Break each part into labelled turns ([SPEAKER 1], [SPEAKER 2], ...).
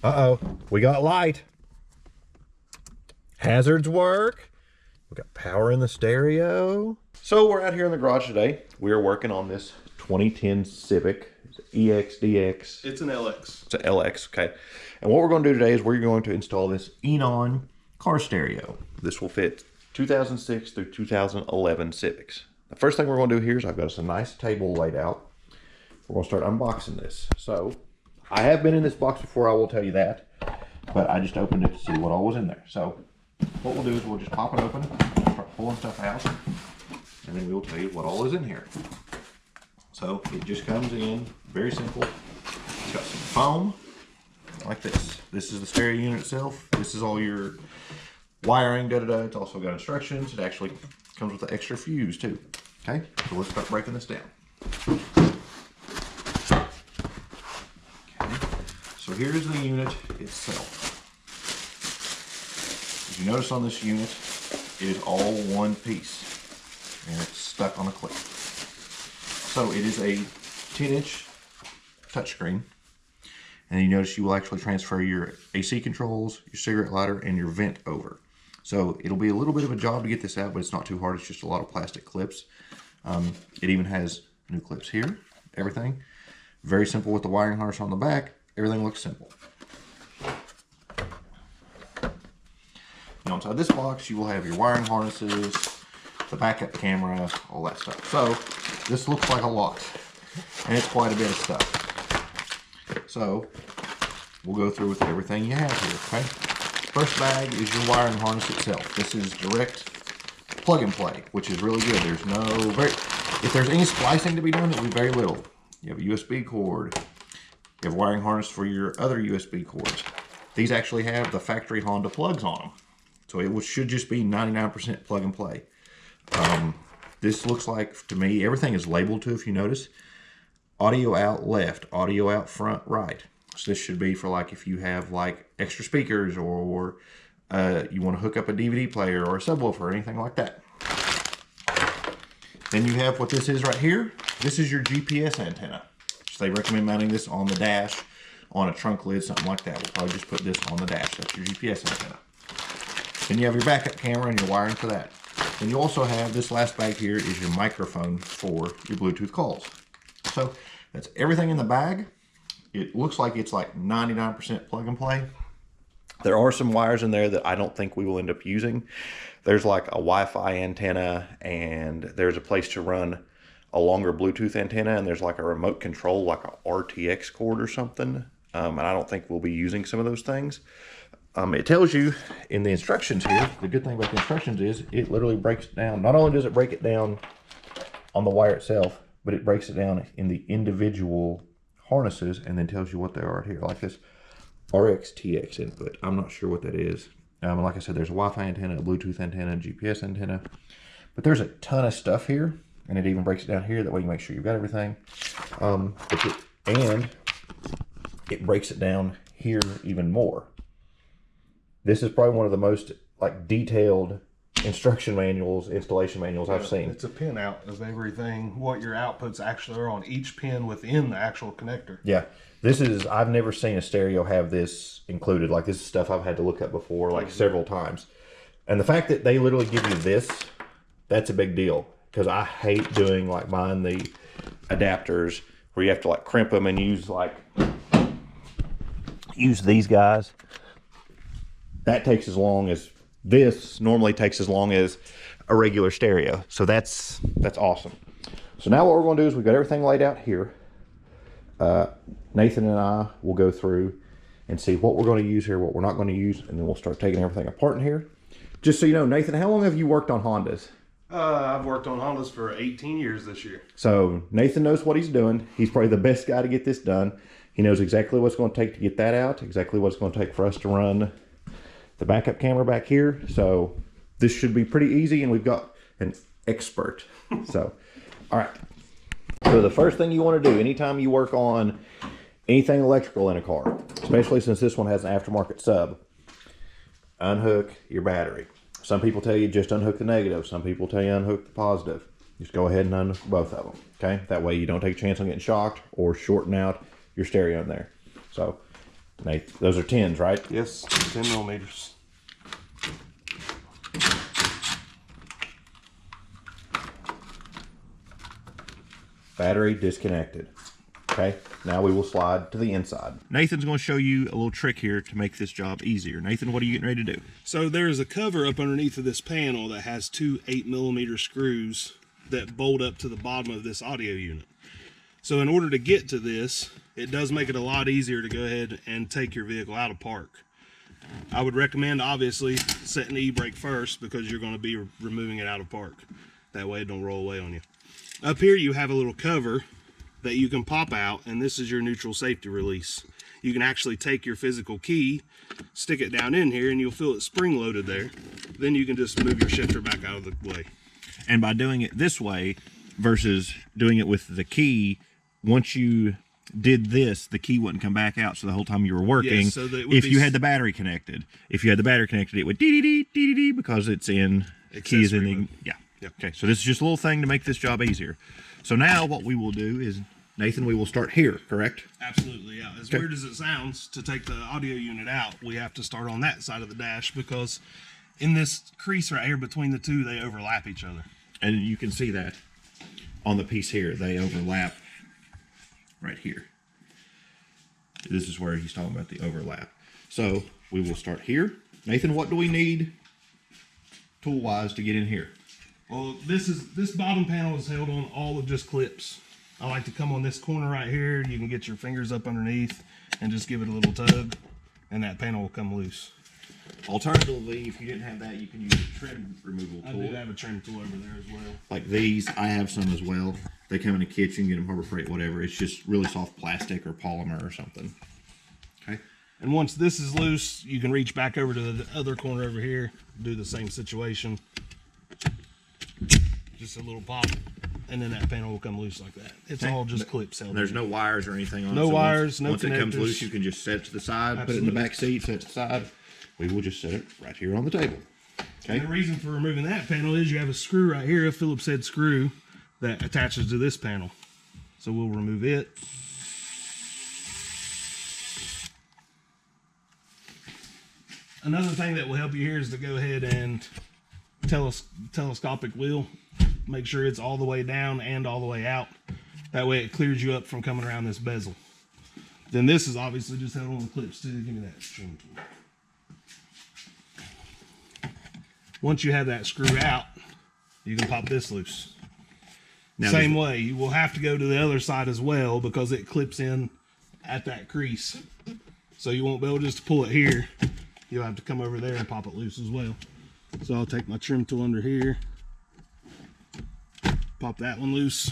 [SPEAKER 1] Uh-oh, we got light. Hazards work. We got power in the stereo. So we're out here in the garage today. We are working on this 2010 Civic. It's EXDX.
[SPEAKER 2] It's an LX.
[SPEAKER 1] It's an LX, okay. And what we're going to do today is we're going to install this Eonon car stereo. This will fit 2006 through 2011 Civics. The first thing we're going to do here is I've got us a nice table laid out. We're going to start unboxing this. So I have been in this box before, I will tell you that, but I just opened it to see what all was in there. So what we'll do is we'll just pop it open, start pulling stuff out, and then we'll tell you what all is in here. So it just comes in very simple. It's got some foam like this. This is the stereo unit itself. This is all your wiring, It's also got instructions. It actually comes with an extra fuse too. Okay, so let's start breaking this down. So here's the unit itself. As you notice on this unit, it is all one piece and it's stuck on a clip. So it is a 10-inch touchscreen, and you notice you will actually transfer your AC controls, your cigarette lighter, and your vent over. So it'll be a little bit of a job to get this out, but it's not too hard. It's just a lot of plastic clips. It even has new clips here, everything. Very simple with the wiring harness on the back. Everything looks simple. Now inside this box, you will have your wiring harnesses, the backup camera, all that stuff. So this looks like a lot, and it's quite a bit of stuff. So we'll go through with everything you have here, okay? First bag is your wiring harness itself. This is direct plug and play, which is really good. There's if there's any splicing to be done, it'll be very little. You have a USB cord. You have a wiring harness for your other USB cords. These actually have the factory Honda plugs on them. So it should just be 99% plug and play. This looks like, to me, everything is labeled too, if you notice. Audio out left, audio out front right. So this should be for like if you have like extra speakers or you want to hook up a DVD player or a subwoofer or anything like that. Then you have what this is right here. This is your GPS antenna. So they recommend mounting this on the dash, on a trunk lid, something like that. We'll probably just put this on the dash. That's your GPS antenna. Then you have your backup camera and your wiring for that. Then you also have this last bag here is your microphone for your Bluetooth calls. So that's everything in the bag. It looks like it's like 99% plug and play. There are some wires in there that I don't think we will end up using. There's like a Wi-Fi antenna, and there's a place to run a longer Bluetooth antenna, and there's like a remote control, like a RTX cord or something. And I don't think we'll be using some of those things. It tells you in the instructions here, the good thing about the instructions is it literally breaks it down. Not only does it break it down on the wire itself, but it breaks it down in the individual harnesses and then tells you what they are here. Like this RXTX input. I'm not sure what that is. Like I said, there's a Wi-Fi antenna, a Bluetooth antenna, a GPS antenna. But there's a ton of stuff here, and it even breaks it down here. That way you make sure you've got everything. And it breaks it down here even more. This is probably one of the most like detailed instruction manuals, installation manuals I've seen.
[SPEAKER 2] It's a pin out of everything, what your outputs actually are on each pin within the actual connector.
[SPEAKER 1] Yeah, this is, I've never seen a stereo have this included. Like this is stuff I've had to look up before like several times. And the fact that they literally give you this, that's a big deal. Because I hate doing like buying the adapters where you have to like crimp them and use these guys. That takes as long as this normally takes as long as a regular stereo. So that's awesome. So now what we're going to do is we've got everything laid out here. Nathan and I will go through and see what we're going to use here, what we're not going to use, and then we'll start taking everything apart in here. Just so you know, Nathan, how long have you worked on Hondas?
[SPEAKER 2] I've worked on Hondas for 18 years this year.
[SPEAKER 1] So Nathan knows what he's doing. He's probably the best guy to get this done. He knows exactly what it's going to take to get that out, exactly what it's going to take for us to run the backup camera back here. So this should be pretty easy, and we've got an expert. So, all right. So the first thing you want to do anytime you work on anything electrical in a car, especially since this one has an aftermarket sub, unhook your battery. Some people tell you just unhook the negative. Some people tell you unhook the positive. Just go ahead and unhook both of them, okay? That way you don't take a chance on getting shocked or shorting out your stereo in there. So Nate, those are 10s, right?
[SPEAKER 2] Yes, 10 millimeters.
[SPEAKER 1] Battery disconnected. Okay, now we will slide to the inside. Nathan's going to show you a little trick here to make this job easier. Nathan, what are you getting ready to do?
[SPEAKER 2] So there's a cover up underneath of this panel that has two 8mm screws that bolt up to the bottom of this audio unit. So in order to get to this, it does make it a lot easier to go ahead and take your vehicle out of park. I would recommend obviously setting the e-brake first because you're going to be removing it out of park. That way it don't roll away on you. Up here you have a little cover that you can pop out, and this is your neutral safety release. You can actually take your physical key, stick it down in here, and you'll feel it spring loaded there. Then you can just move your shifter back out of the way.
[SPEAKER 1] And by doing it this way versus doing it with the key, once you did this, the key wouldn't come back out. So the whole time you were working,
[SPEAKER 2] yes, so that
[SPEAKER 1] if you had the battery connected, it would dee because it's in keys in the yeah.
[SPEAKER 2] Yep.
[SPEAKER 1] Okay, so this is just a little thing to make this job easier. So now what we will do is, Nathan, we will start here, correct?
[SPEAKER 2] Absolutely, yeah. As weird as it sounds, to take the audio unit out, we have to start on that side of the dash because in this crease right here between the two, they overlap each other.
[SPEAKER 1] And you can see that on the piece here. They overlap right here. This is where he's talking about the overlap. So we will start here. Nathan, what do we need tool-wise to get in here?
[SPEAKER 2] Well, this bottom panel is held on all of just clips. I like to come on this corner right here. You can get your fingers up underneath and just give it a little tug, and that panel will come loose.
[SPEAKER 1] Alternatively, if you didn't have that, you can use a trim removal tool.
[SPEAKER 2] I do have a trim tool over there as well.
[SPEAKER 1] Like these, I have some as well. They come in a kit. You can get them Harbor Freight, whatever. It's just really soft plastic or polymer or something. Okay.
[SPEAKER 2] And once this is loose, you can reach back over to the other corner over here, do the same situation. Just a little pop, and then that panel will come loose like that. It's all just clips held.
[SPEAKER 1] There's no wires or anything on it.
[SPEAKER 2] No wires, no connectors.
[SPEAKER 1] Once it comes loose, you can just set it to the side, put it in the back seat, set it to the side. We will just set it right here on the table. Okay.
[SPEAKER 2] And the reason for removing that panel is you have a screw right here, a Phillips head screw that attaches to this panel. So we'll remove it. Another thing that will help you here is to go ahead and telescopic wheel. Make sure it's all the way down and all the way out. That way it clears you up from coming around this bezel. Then this is obviously just held on the clips too. Give me that trim tool. Once you have that screw out, you can pop this loose. Now, same way, you will have to go to the other side as well because it clips in at that crease. So you won't be able just to pull it here. You'll have to come over there and pop it loose as well. So I'll take my trim tool under here, pop that one loose.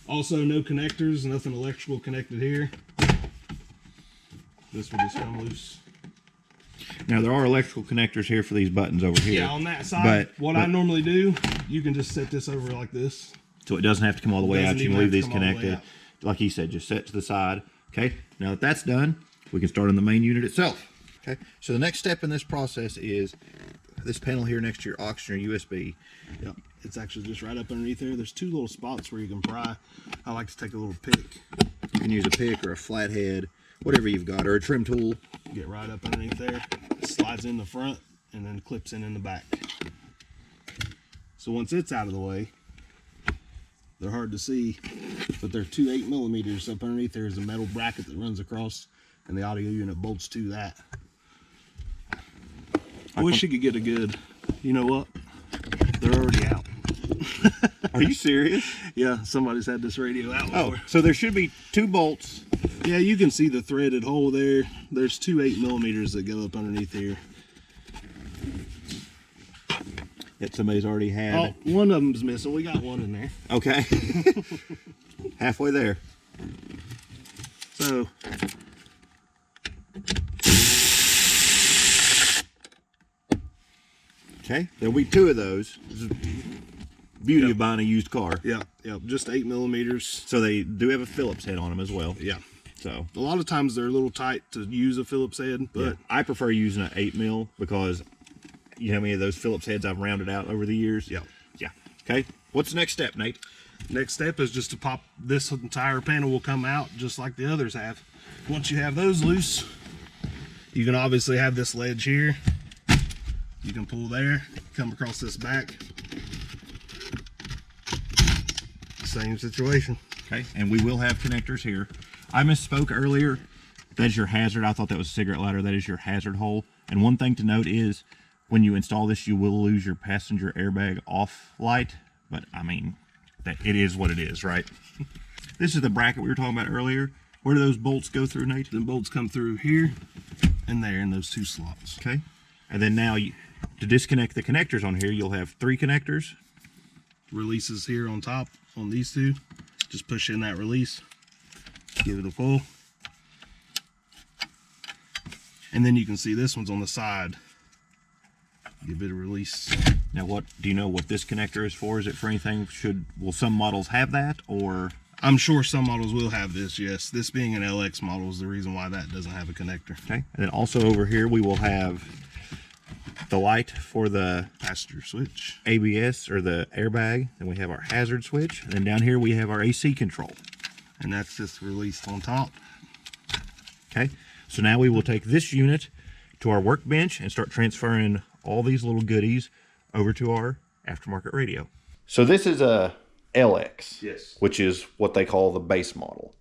[SPEAKER 2] Also, no connectors, nothing electrical connected here. This will just come loose.
[SPEAKER 1] Now there are electrical connectors here for these buttons over here.
[SPEAKER 2] Yeah, on that side. But what I normally do, you can just set this over like this.
[SPEAKER 1] So it doesn't have to come all the way out. You can leave these connected. Like he said, just set to the side. Okay, now that that's done, we can start on the main unit itself. Okay, so the next step in this process is this panel here next to your oxygen or USB.
[SPEAKER 2] Yep, it's actually just right up underneath there. There's two little spots where you can pry. I like to take a little pick.
[SPEAKER 1] You can use a pick or a flathead, whatever you've got, or a trim tool.
[SPEAKER 2] Get right up underneath there. It slides in the front and then clips in the back. So once it's out of the way, they're hard to see, but they're two 8mm. Up underneath there is a metal bracket that runs across, and the audio unit bolts to that. I wish you could get a good, you know what? They're already out.
[SPEAKER 1] Are you serious?
[SPEAKER 2] Yeah, somebody's had this radio out before.
[SPEAKER 1] Oh, so there should be two bolts.
[SPEAKER 2] Yeah, you can see the threaded hole there. There's two 8mm that go up underneath here.
[SPEAKER 1] That somebody's already had.
[SPEAKER 2] Oh, one of them's missing. We got one in there.
[SPEAKER 1] Okay. Halfway there.
[SPEAKER 2] So
[SPEAKER 1] okay, there'll be two of those. This is the beauty of buying a used car.
[SPEAKER 2] yeah, just 8mm.
[SPEAKER 1] So they do have a Phillips head on them as well.
[SPEAKER 2] Yeah.
[SPEAKER 1] So
[SPEAKER 2] a lot of times they're a little tight to use a Phillips head, but
[SPEAKER 1] yeah, I prefer using an 8mm because you know how many of those Phillips heads I've rounded out over the years?
[SPEAKER 2] Yeah.
[SPEAKER 1] Yeah. Okay. What's the next step, Nate?
[SPEAKER 2] Next step is just to pop this entire panel will come out just like the others have. Once you have those loose, You can obviously have this ledge here. You can pull there, come across this back. Same situation.
[SPEAKER 1] Okay, and we will have connectors here. I misspoke earlier. That's your hazard. I thought that was a cigarette lighter. That is your hazard hole. And one thing to note is when you install this, you will lose your passenger airbag off light. But I mean, that it is what it is, right? This is the bracket we were talking about earlier. Where do those bolts go through, Nate?
[SPEAKER 2] The bolts come through here and there in those two slots.
[SPEAKER 1] Okay. And then now to disconnect the connectors on here, you'll have 3 connectors.
[SPEAKER 2] Releases here on top on these two. Just push in that release, give it a pull. And then you can see this one's on the side. Give it a release.
[SPEAKER 1] Now what, do you know what this connector is for? Is it for anything? Will some models have that, or?
[SPEAKER 2] I'm sure some models will have this, yes. This being an LX model is the reason why that doesn't have a connector.
[SPEAKER 1] Okay, and then also over here we will have the light for the
[SPEAKER 2] passenger switch,
[SPEAKER 1] ABS or the airbag. Then we have our hazard switch, and then down here we have our AC control.
[SPEAKER 2] And that's just released on top.
[SPEAKER 1] Okay, so now we will take this unit to our workbench and start transferring all these little goodies over to our aftermarket radio. So this is a LX,
[SPEAKER 2] yes,
[SPEAKER 1] which is what they call the base model,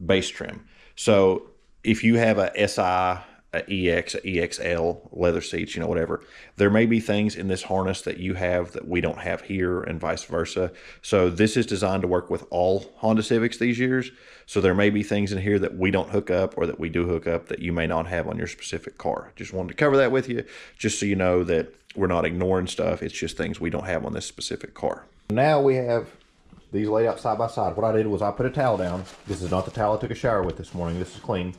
[SPEAKER 1] base trim. So if you have a SI, a EX, a EXL, leather seats, you know, whatever, there may be things in this harness that you have that we don't have here and vice versa. So this is designed to work with all Honda Civics these years. So there may be things in here that we don't hook up or that we do hook up that you may not have on your specific car. Just wanted to cover that with you, just so you know that we're not ignoring stuff. It's just things we don't have on this specific car. Now we have these laid out side by side. What I did was I put a towel down. This is not the towel I took a shower with this morning. This is clean.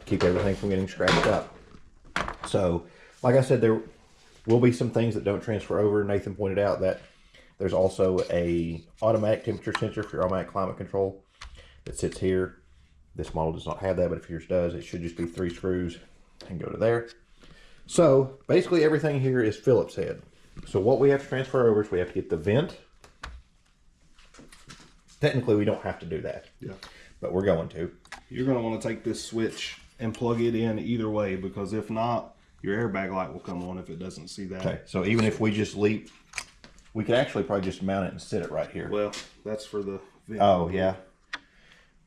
[SPEAKER 1] Keep everything from getting scratched up. So, like I said, there will be some things that don't transfer over. Nathan pointed out that there's also a automatic temperature sensor for your automatic climate control that sits here. This model does not have that, but if yours does, it should just be 3 screws and go to there. So, basically everything here is Phillips head. So what we have to transfer over is we have to get the vent. Technically, we don't have to do that.
[SPEAKER 2] Yeah.
[SPEAKER 1] But we're going to.
[SPEAKER 2] You're going to want to take this switch and plug it in either way, because if not, your airbag light will come on if it doesn't see that.
[SPEAKER 1] Okay, so even if we just leave, we could actually probably just mount it and sit it right here.
[SPEAKER 2] Well, that's for the vent.
[SPEAKER 1] Oh, yeah.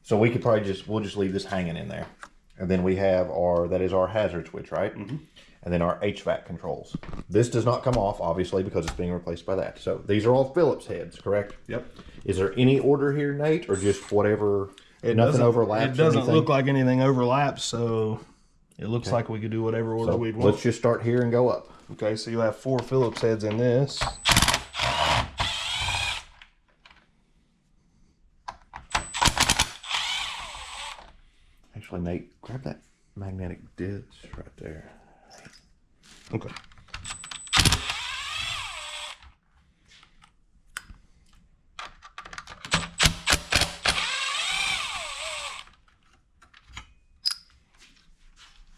[SPEAKER 1] So we could probably we'll just leave this hanging in there. And then we have that is our hazard switch, right? Mm-hmm. And then our HVAC controls. This does not come off, obviously, because it's being replaced by that. So these are all Phillips heads, correct?
[SPEAKER 2] Yep.
[SPEAKER 1] Is there any order here, Nate, or just whatever? Nothing overlaps.
[SPEAKER 2] It doesn't look like anything overlaps, so it looks like we could do whatever order we'd want.
[SPEAKER 1] Let's just start here and go up.
[SPEAKER 2] Okay, so you'll have 4 Phillips heads in this.
[SPEAKER 1] Actually, Nate, grab that magnetic disc right there.
[SPEAKER 2] Okay.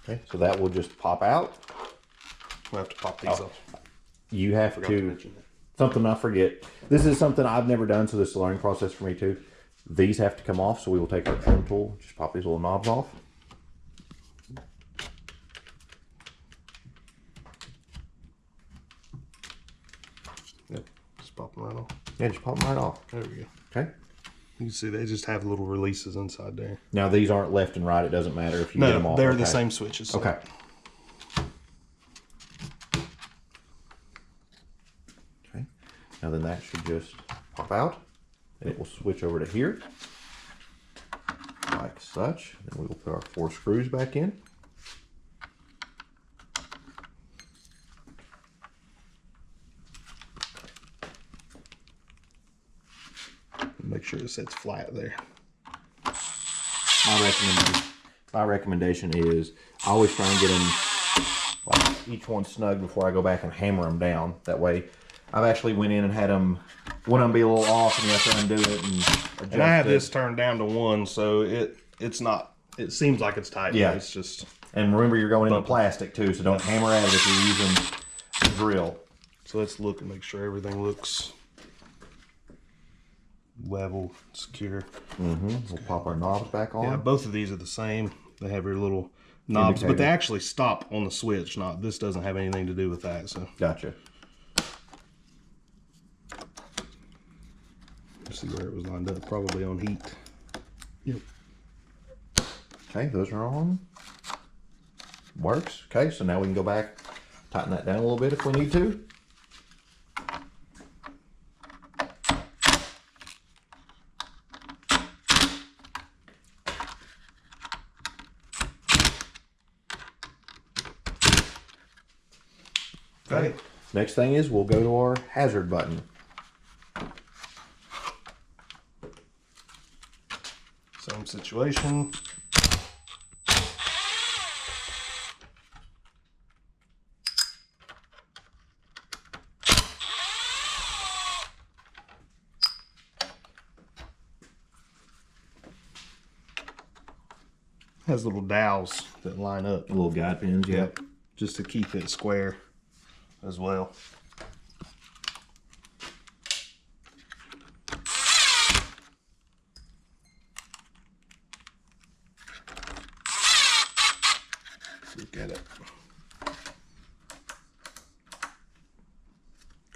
[SPEAKER 1] Okay, so that will just pop out.
[SPEAKER 2] We'll have to pop these off.
[SPEAKER 1] You have to something I forget. This is something I've never done, so this is a learning process for me too. These have to come off, so we will take our trim tool, just pop these little knobs off.
[SPEAKER 2] Yep, just pop them right off.
[SPEAKER 1] Yeah, just pop them right off.
[SPEAKER 2] There we go.
[SPEAKER 1] Okay.
[SPEAKER 2] You can see they just have little releases inside there.
[SPEAKER 1] Now these aren't left and right. It doesn't matter if you get them off.
[SPEAKER 2] They're the same switches.
[SPEAKER 1] Okay. Okay. Now then that should just pop out. And it will switch over to here. Like such. Then we will put our 4 screws back in.
[SPEAKER 2] Make sure it sits flat there.
[SPEAKER 1] My recommendation is I always try and get them like each one snug before I go back and hammer them down. That way, I've actually went in and had them, one of them be a little off, and you have to undo it and adjust.
[SPEAKER 2] And I have this turned down to 1, so it's not. It seems like it's tight.
[SPEAKER 1] Yeah,
[SPEAKER 2] but it's just.
[SPEAKER 1] And remember, you're going into plastic too, so don't hammer at it if you're using a drill.
[SPEAKER 2] So let's look and make sure everything looks level, secure.
[SPEAKER 1] We'll pop our knobs back on.
[SPEAKER 2] Yeah, both of these are the same. They have your little knobs, but they
[SPEAKER 1] indicator.
[SPEAKER 2] actually stop on the switch. This doesn't have anything to do with that. So
[SPEAKER 1] Gotcha.
[SPEAKER 2] let's see where it was lined up. Probably on heat. Yep.
[SPEAKER 1] Okay, those are on. Works. Okay, so now we can go back, tighten that down a little bit if we need to. Okay. Next thing is we'll go to our hazard button.
[SPEAKER 2] Same situation. Has little dowels that line up.
[SPEAKER 1] Little guide pins, yep.
[SPEAKER 2] Just to keep it square as well. Look at it.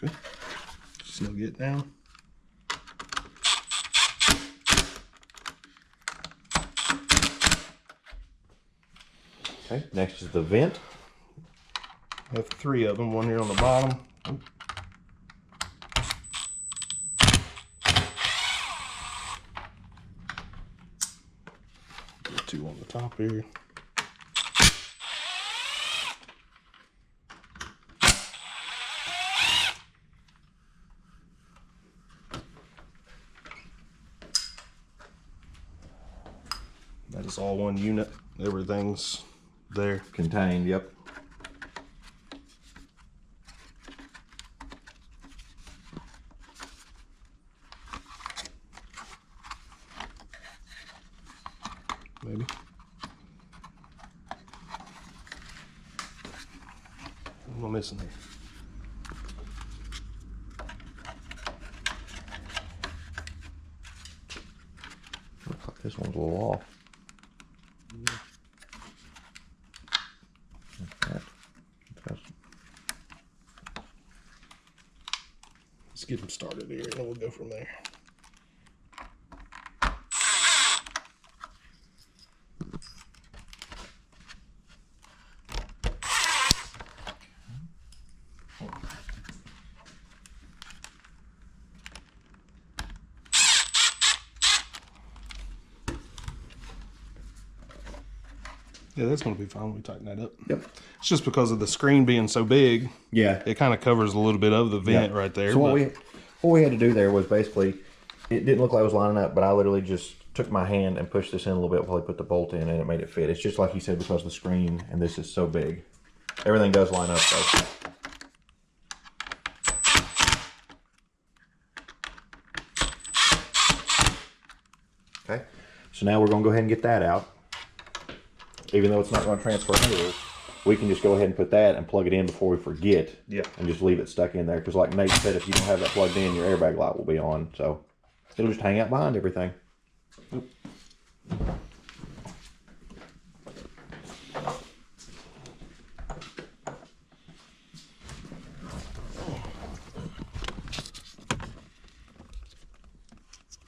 [SPEAKER 2] Okay. Just get down.
[SPEAKER 1] Okay, next is the vent.
[SPEAKER 2] I have 3 of them, one here on the bottom. Get 2 on the top here. That is all one unit. Everything's there.
[SPEAKER 1] Contained, yep.
[SPEAKER 2] Maybe. What am I missing here?
[SPEAKER 1] Looks like this one's a little off.
[SPEAKER 2] Let's get them started here and then we'll go from there. Yeah, that's going to be fine when we tighten that up.
[SPEAKER 1] Yep.
[SPEAKER 2] It's just because of the screen being so big.
[SPEAKER 1] Yeah.
[SPEAKER 2] It kind of covers a little bit of the vent right there.
[SPEAKER 1] So what we had to do there was basically, it didn't look like it was lining up, but I literally just took my hand and pushed this in a little bit while I put the bolt in, and it made it fit. It's just like you said, because the screen and this is so big. Everything does line up though. Okay, so now we're going to go ahead and get that out. Even though it's not going to transfer here, we can just go ahead and put that and plug it in before we forget.
[SPEAKER 2] Yeah.
[SPEAKER 1] And just leave it stuck in there. Because like Nate said, if you don't have that plugged in, your airbag light will be on. So it'll just hang out behind everything.
[SPEAKER 2] Oop.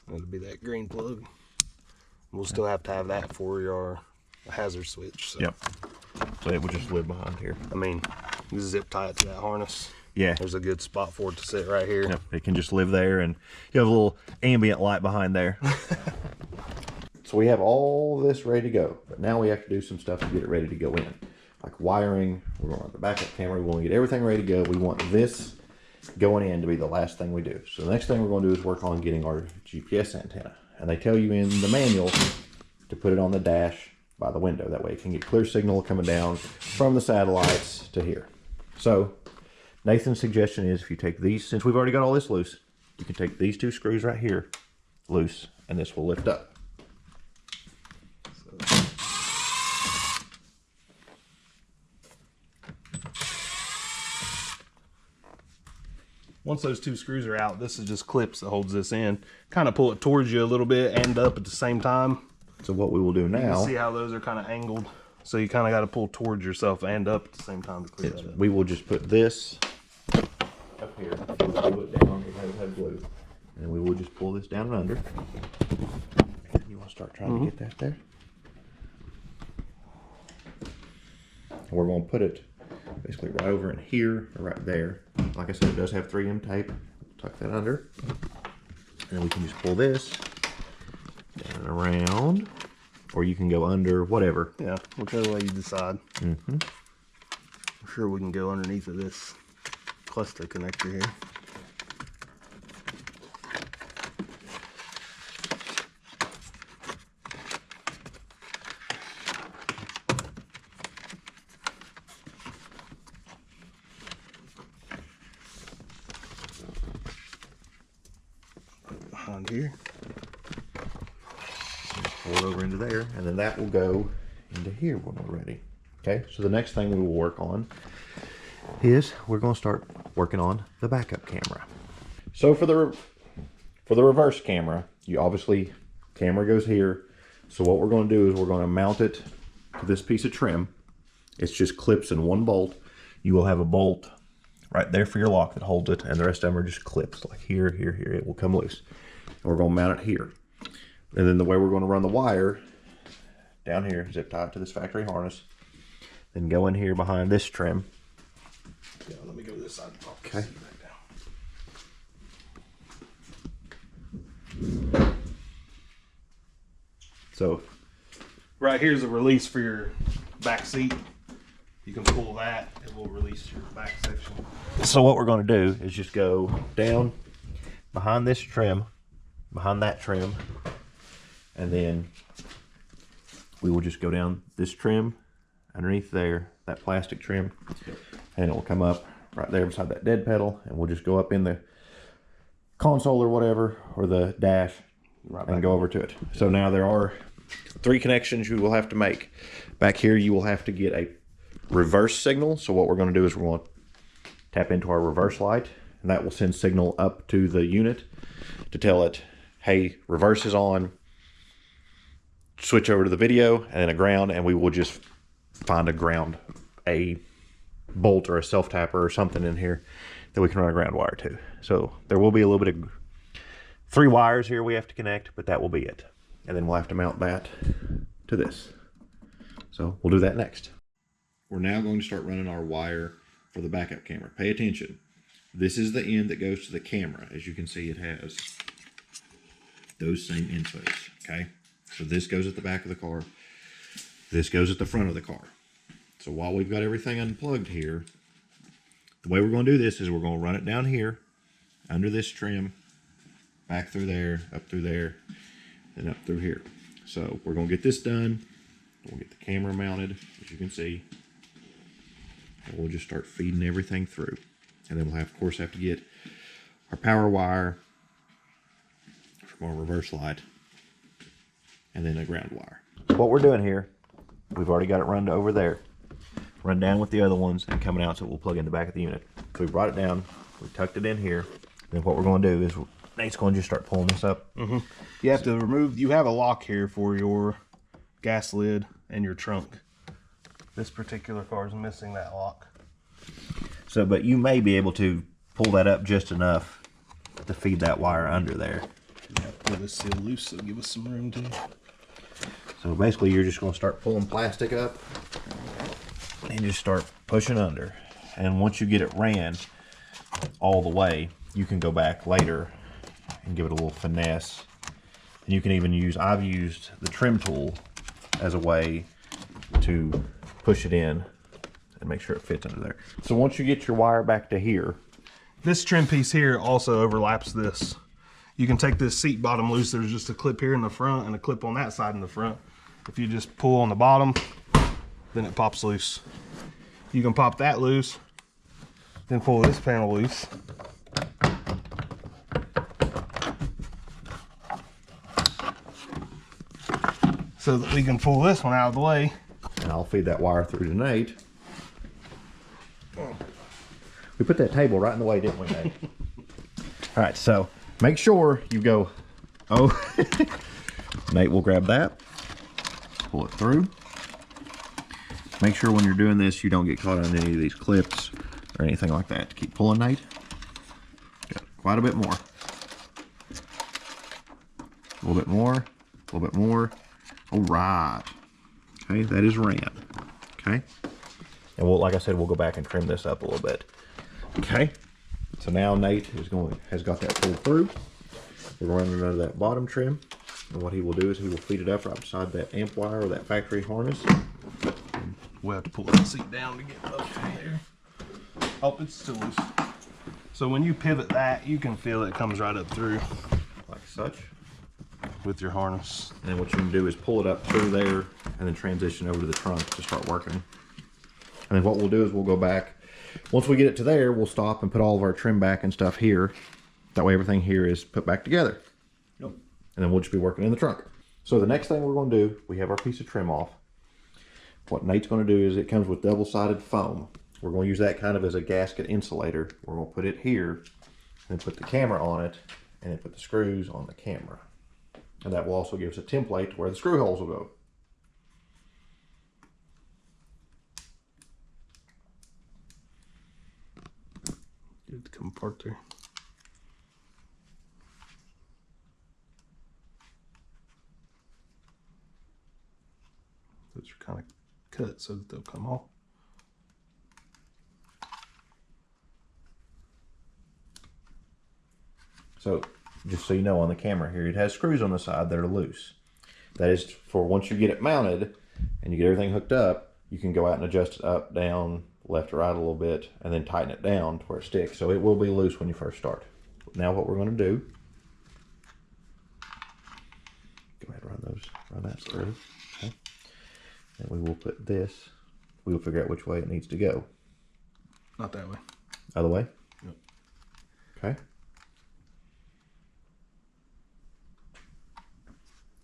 [SPEAKER 2] That'll be that green plug. We'll still have to have that for your hazard switch. So.
[SPEAKER 1] Yep. So it will just live behind here.
[SPEAKER 2] I mean, you zip tie it to that harness.
[SPEAKER 1] Yeah.
[SPEAKER 2] There's a good spot for it to sit right here.
[SPEAKER 1] Yep. It can just live there, and you have a little ambient light behind there. So we have all this ready to go, but now we have to do some stuff to get it ready to go in. Like wiring, we're going to run the backup camera, we want to get everything ready to go. We want this going in to be the last thing we do. So the next thing we're going to do is work on getting our GPS antenna. And they tell you in the manual to put it on the dash by the window. That way it can get clear signal coming down from the satellites to here. So Nathan's suggestion is if you take these, since we've already got all this loose, you can take these 2 screws right here loose, and this will lift up.
[SPEAKER 2] Once those 2 screws are out, this is just clips that holds this in. Kind of pull it towards you a little bit and up at the same time.
[SPEAKER 1] So what we will do
[SPEAKER 2] You
[SPEAKER 1] now,
[SPEAKER 2] can see how those are kind of angled. So you kind of got to pull towards yourself and up at the same time to clear that up.
[SPEAKER 1] We will just put this up here, pull it down, it has glue, and we will just pull this down and under. You want to start trying to get that there? And we're going to put it basically right over in here, or right there. Like I said, it does have 3M tape. Tuck that under, and then we can just pull this down and around, or you can go under, whatever.
[SPEAKER 2] Yeah, whichever way you decide.
[SPEAKER 1] Mm-hmm.
[SPEAKER 2] I'm sure we can go underneath of this cluster connector here. Behind here.
[SPEAKER 1] Pull it over into there, and then that will go into here when we're ready. Okay, so the next thing we will work on is we're going to start working on the backup camera. So for the reverse camera, you obviously, camera goes here. So what we're going to do is we're going to mount it to this piece of trim. It's just clips in one bolt. You will have a bolt right there for your lock that holds it, and the rest of them are just clips, like here, here, here. It will come loose. And we're going to mount it here. And then the way we're going to run the wire down here, zip tie it to this factory harness, then go in here behind this trim.
[SPEAKER 2] Yeah, let me go this side.
[SPEAKER 1] Okay. So
[SPEAKER 2] right here's a release for your back seat. You can pull that, it will release your back section.
[SPEAKER 1] So what we're going to do is just go down behind this trim, behind that trim, and then we will just go down this trim underneath there, that plastic trim, and it will come up right there beside that dead pedal, and we'll just go up in the console or whatever, or the dash, and go over to it. So now there are 3 connections you will have to make. Back here you will have to get a reverse signal. So what we're going to do is we're going to tap into our reverse light, and that will send signal up to the unit to tell it, hey, reverse is on. Switch over to the video, and then a ground, and we will just find a ground, a bolt or a self-tapper or something in here that we can run a ground wire to. So there will be a little bit of 3 wires here we have to connect, but that will be it. And then we'll have to mount that to this. So we'll do that next. We're now going to start running our wire for the backup camera. Pay attention. This is the end that goes to the camera. As you can see, it has those same inserts, okay? So this goes at the back of the car. This goes at the front of the car. So while we've got everything unplugged here, the way we're going to do this is we're going to run it down here, under this trim, back through there, up through there, and up through here. So we're going to get this done. We'll get the camera mounted, as you can see. And we'll just start feeding everything through. And then we'll have, of course, have to get our power wire from our reverse light, and then a ground wire. What we're doing here, we've already got it run to over there, run down with the other ones and coming out, so we'll plug in the back of the unit. So we brought it down, we tucked it in here. Then what we're going to do is Nate's going to just start pulling this up.
[SPEAKER 2] You have to remove, you have a lock here for your gas lid and your trunk. This particular car is missing that lock.
[SPEAKER 1] So, but you may be able to pull that up just enough to feed that wire under there.
[SPEAKER 2] Yeah, pull this seal loose, so give us some room to.
[SPEAKER 1] So basically you're just going to start pulling plastic up and just start pushing under. And once you get it ran all the way, you can go back later and give it a little finesse. And you can even use, I've used the trim tool as a way to push it in and make sure it fits under there. So once you get your wire back to here,
[SPEAKER 2] this trim piece here also overlaps this. You can take this seat bottom loose. There's just a clip here in the front and a clip on that side in the front. If you just pull on the bottom, then it pops loose. You can pop that loose, then pull this panel loose. So that we can pull this one out of the way.
[SPEAKER 1] and I'll feed that wire through to Nate. We put that table right in the way, didn't we, Nate? All right, so make sure you go, oh, Nate will grab that, pull it through. Make sure when you're doing this, you don't get caught on any of these clips or anything like that. Keep pulling, Nate. Got quite a bit more. A little bit more, a little bit more. All right. Okay, that is ran. Okay. And we'll, like I said, we'll go back and trim this up a little bit. Okay. So now Nate has got that pulled through. We're running under that bottom trim. And what he will do is he will feed it up right beside that amp wire or that factory harness.
[SPEAKER 2] We'll have to pull that seat down to get up to there. Oh, it's still loose. So when you pivot that, you can feel it comes right up through.
[SPEAKER 1] Like such.
[SPEAKER 2] With your harness.
[SPEAKER 1] And then what you can do is pull it up through there and then transition over to the trunk to start working. And then what we'll do is we'll go back. Once we get it to there, we'll stop and put all of our trim back and stuff here. That way everything here is put back together.
[SPEAKER 2] Yep.
[SPEAKER 1] And then we'll just be working in the trunk. So the next thing we're going to do, we have our piece of trim off. What Nate's going to do is it comes with double-sided foam. We're going to use that kind of as a gasket insulator. We're going to put it here and put the camera on it and then put the screws on the camera. And that will also give us a template to where the screw holes will go.
[SPEAKER 2] Get it to come apart there. Those are kind of cut so that they'll come off.
[SPEAKER 1] So just so you know, on the camera here, it has screws on the side that are loose. That is for once you get it mounted and you get everything hooked up, you can go out and adjust it up, down, left or right a little bit, and then tighten it down to where it sticks. So it will be loose when you first start. Now what we're going to do, go ahead and run that screw. Okay. And we will put this, we will figure out which way it needs to go.
[SPEAKER 2] Not that way.
[SPEAKER 1] Other way?
[SPEAKER 2] Yep.
[SPEAKER 1] Okay.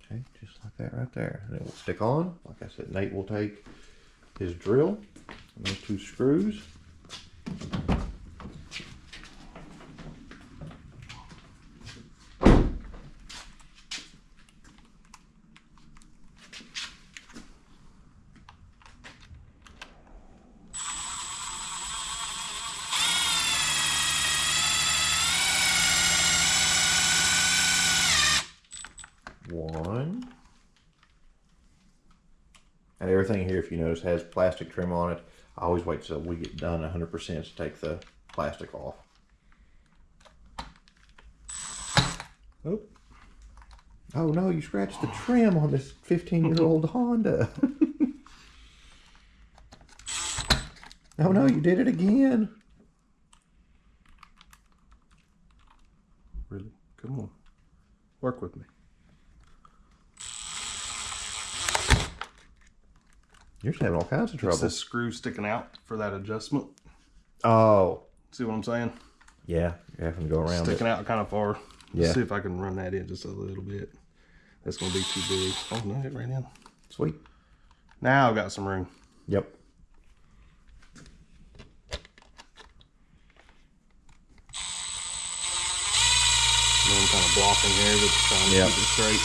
[SPEAKER 1] Okay, just like that right there. And it will stick on. Like I said, Nate will take his drill and those two screws. One. And everything here, if you notice, has plastic trim on it. I always wait till we get done 100% to take the plastic off. Oh. Oh no, you scratched the trim on this 15-year-old Honda. Oh no, you did it again.
[SPEAKER 2] Really? Come on. Work with me.
[SPEAKER 1] You're just having all kinds of trouble.
[SPEAKER 2] It's this screw sticking out for that adjustment.
[SPEAKER 1] Oh.
[SPEAKER 2] See what I'm saying?
[SPEAKER 1] Yeah, you're having to go around
[SPEAKER 2] Sticking out kind of far.
[SPEAKER 1] Yeah.
[SPEAKER 2] Let's see if I can run that in just a little bit. That's going to be too big. Oh, no, it ran in.
[SPEAKER 1] Sweet.
[SPEAKER 2] Now I've got some room.
[SPEAKER 1] Yep.
[SPEAKER 2] I'm kind of blocking here, but trying to keep it straight.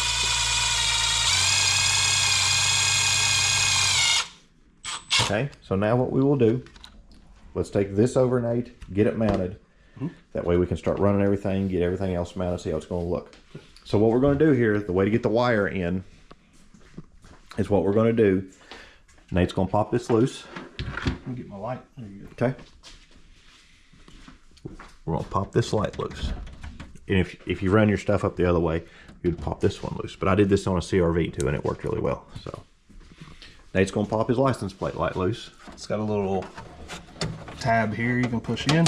[SPEAKER 1] Okay, so now what we will do, let's take this over, Nate, get it mounted. That way we can start running everything, get everything else mounted, see how it's going to look. So what we're going to do here, the way to get the wire in, is what we're going to do. Nate's going to pop this loose.
[SPEAKER 2] Let me get my light. There you go.
[SPEAKER 1] Okay. We're going to pop this light loose. And if you run your stuff up the other way, you'd pop this one loose. But I did this on a CRV too, and it worked really well. So Nate's going to pop his license plate light loose.
[SPEAKER 2] It's got a little tab here you can push in.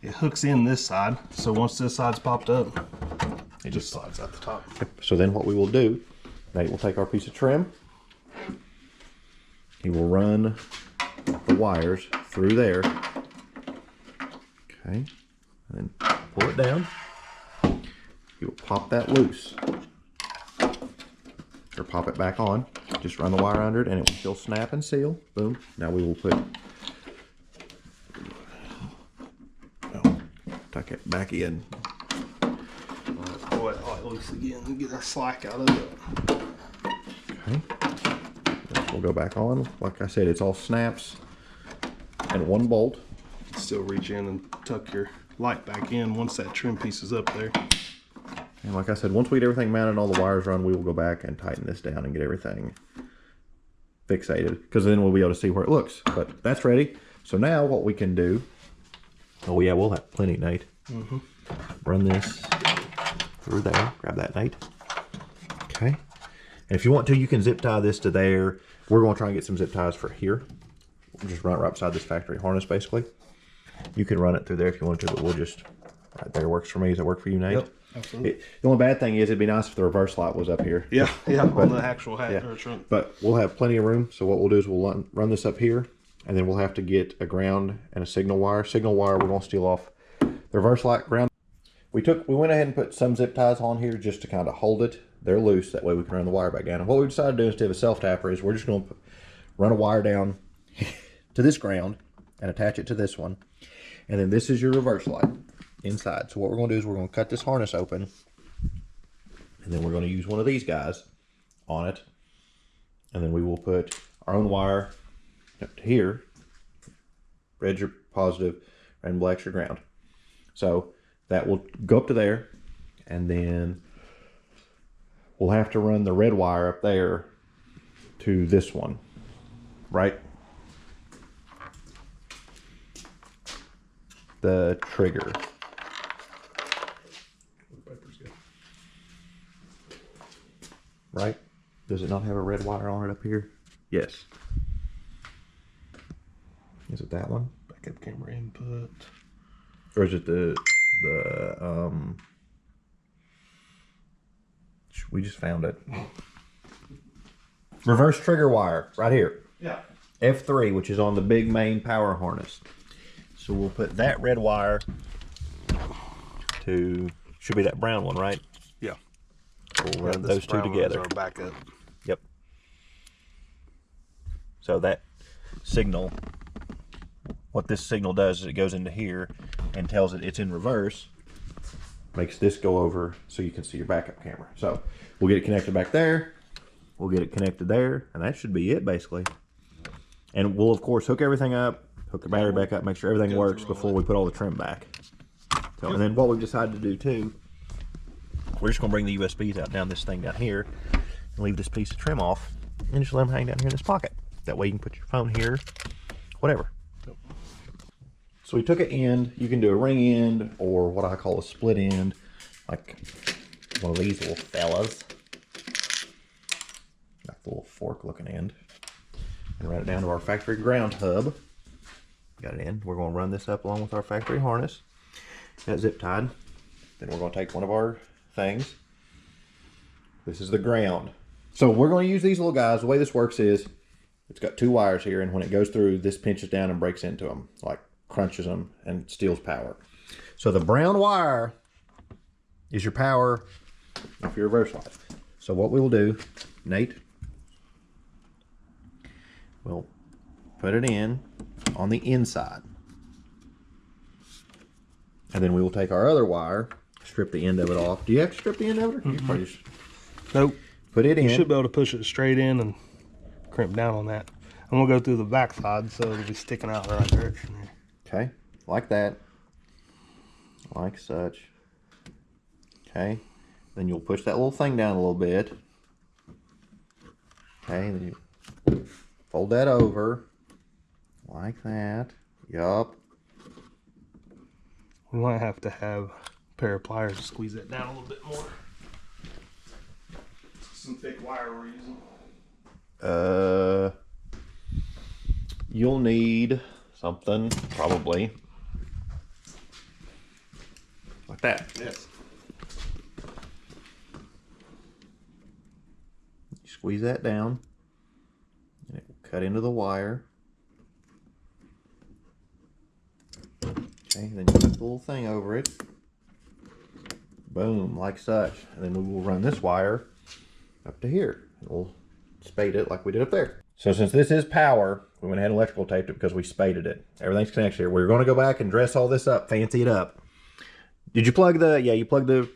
[SPEAKER 2] It hooks in this side, so once this side's popped up, it just slides out the top.
[SPEAKER 1] So then what we will do, Nate will take our piece of trim. He will run the wires through there. Okay. And then pull it down. He will pop that loose. Or pop it back on. Just run the wire under it and it will still snap and seal. Boom. Now we will put, tuck it back in.
[SPEAKER 2] Let's pull it loose again and get our slack out of it.
[SPEAKER 1] Okay. will go back on. Like I said, it's all snaps and one bolt.
[SPEAKER 2] Still reach in and tuck your light back in once that trim piece is up there.
[SPEAKER 1] And like I said, once we get everything mounted and all the wires run, we will go back and tighten this down and get everything fixated, because then we'll be able to see where it looks. But that's ready. So now what we can do, oh yeah, we'll have plenty, Nate. Run this through there. Grab that, Nate. Okay. And if you want to, you can zip tie this to there. We're going to try and get some zip ties for here. We'll just run it right beside this factory harness, basically. You can run it through there if you want to, but we'll just, right there works for me. Does it work for you, Nate?
[SPEAKER 2] Yep, absolutely.
[SPEAKER 1] The only bad thing is it'd be nice if the reverse light was up here.
[SPEAKER 2] Yeah, yeah, on the actual hat or trunk.
[SPEAKER 1] But we'll have plenty of room. So what we'll do is we'll run this up here, and then we'll have to get a ground and a signal wire. Signal wire, we're going to steal off the reverse light ground. We went ahead and put some zip ties on here just to kind of hold it. They're loose. That way we can run the wire back down. And what we decided to do instead of a self-tapper is we're just going to run a wire down to this ground and attach it to this one. And then this is your reverse light inside. So what we're going to do is we're going to cut this harness open, and then we're going to use one of these guys on it. And then we will put our own wire up to here. Red's your positive and black's your ground. So that will go up to there, and then we'll have to run the red wire up there to this one, right? The trigger. Right? Does it not have a red wire on it up here? Yes. Is it that one?
[SPEAKER 2] Backup camera input.
[SPEAKER 1] Or is it the we just found it. Reverse trigger wire right here.
[SPEAKER 2] Yeah.
[SPEAKER 1] F3, which is on the big main power harness. So we'll put that red wire to, should be that brown one, right?
[SPEAKER 2] Yeah.
[SPEAKER 1] We'll run those two together.
[SPEAKER 2] Our backup.
[SPEAKER 1] Yep. So that signal, what this signal does is it goes into here and tells it it's in reverse, makes this go over so you can see your backup camera. So we'll get it connected back there, we'll get it connected there, and that should be it basically. And we'll of course hook everything up, hook the battery back up, make sure everything works before we put all the trim back. So, and then what we've decided to do too, we're just gonna bring the USBs out down this thing down here and leave this piece of trim off and just let them hang down here in this pocket. That way you can put your phone here, whatever. So we took an end. You can do a ring end or what I call a split end, like one of these little fellas. Like the little fork looking end. And run it down to our factory ground hub. Got it in. We're going to run this up along with our factory harness. Got zip tied. Then we're going to take one of our things. This is the ground. So we're going to use these little guys. The way this works is it's got two wires here, and when it goes through, this pinches down and breaks into them, like crunches them and steals power. So the brown wire is your power of your reverse light. So what we will do, Nate, we'll put it in on the inside. And then we will take our other wire, strip the end of it off. Do you have to strip the end of it? Or you probably just
[SPEAKER 2] Nope.
[SPEAKER 1] put it in.
[SPEAKER 2] You should be able to push it straight in and crimp down on that. And we'll go through the back side so it'll be sticking out the right direction there.
[SPEAKER 1] Okay, like that, like such. Okay, then you'll push that little thing down a little bit. Okay, then you fold that over, like that. Yup.
[SPEAKER 2] We might have to have a pair of pliers to squeeze that down a little bit more. Some thick wire we're using.
[SPEAKER 1] You'll need something, probably. Like that.
[SPEAKER 2] Yes.
[SPEAKER 1] You squeeze that down, and it will cut into the wire. Okay, then you put the little thing over it. Boom, like such. And then we will run this wire up to here. And we'll spade it like we did up there. So since this is power, we went ahead and electrical taped it because we spaded it. Everything's connected here. We're going to go back and dress all this up, fancy it up. Did you plug the, yeah, you plugged the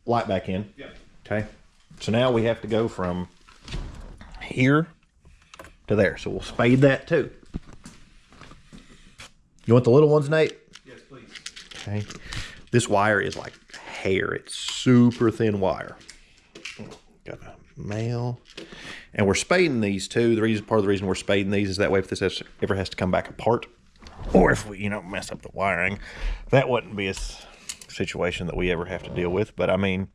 [SPEAKER 1] light back in?
[SPEAKER 2] Yeah.
[SPEAKER 1] Okay. So now we have to go from here to there. So we'll spade that too. You want the little ones, Nate?
[SPEAKER 2] Yes, please.
[SPEAKER 1] Okay. This wire is like hair. It's super thin wire. Got a male. And we're spading these too. Part of the reason we're spading these is that way if this ever has to come back apart, or if we, mess up the wiring, that wouldn't be a situation that we ever have to deal with. But I mean,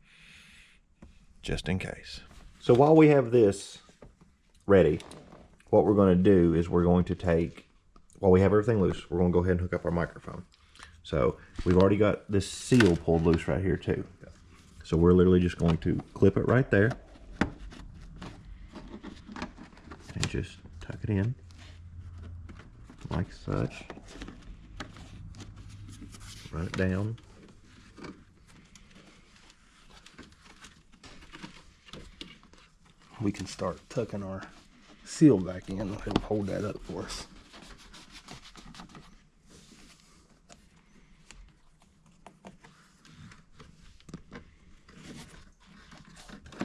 [SPEAKER 1] just in case. So while we have this ready, what we're going to do is we're going to take, while we have everything loose, we're going to go ahead and hook up our microphone. So we've already got this seal pulled loose right here too. So we're literally just going to clip it right there and just tuck it in like such. Run it down.
[SPEAKER 2] We can start tucking our seal back in. It'll hold that up for us.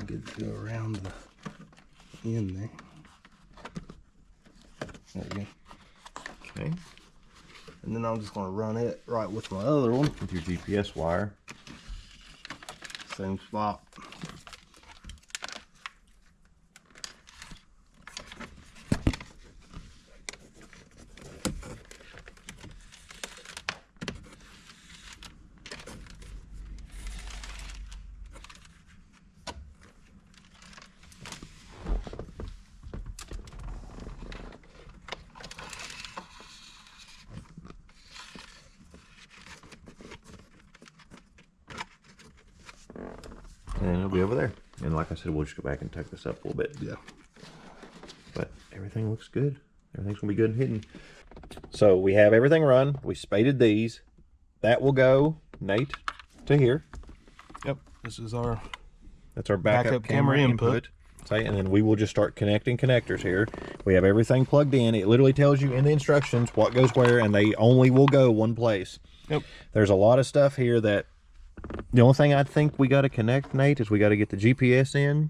[SPEAKER 2] Good to go around the end there. There you go.
[SPEAKER 1] Okay.
[SPEAKER 2] And then I'm just going to run it right with my other one.
[SPEAKER 1] With your GPS wire.
[SPEAKER 2] Same spot.
[SPEAKER 1] And it'll be over there. And like I said, we'll just go back and tuck this up a little bit.
[SPEAKER 2] Yeah.
[SPEAKER 1] But everything looks good. Everything's gonna be good and hidden. So we have everything run. We spaded these. That will go, Nate, to here.
[SPEAKER 2] Yep. This is our
[SPEAKER 1] That's our backup
[SPEAKER 2] camera input.
[SPEAKER 1] Okay, and then we will just start connecting connectors here. We have everything plugged in. It literally tells you in the instructions what goes where, and they only will go one place.
[SPEAKER 2] Yep.
[SPEAKER 1] There's a lot of stuff here that the only thing I think we got to connect, Nate, is we got to get the GPS in.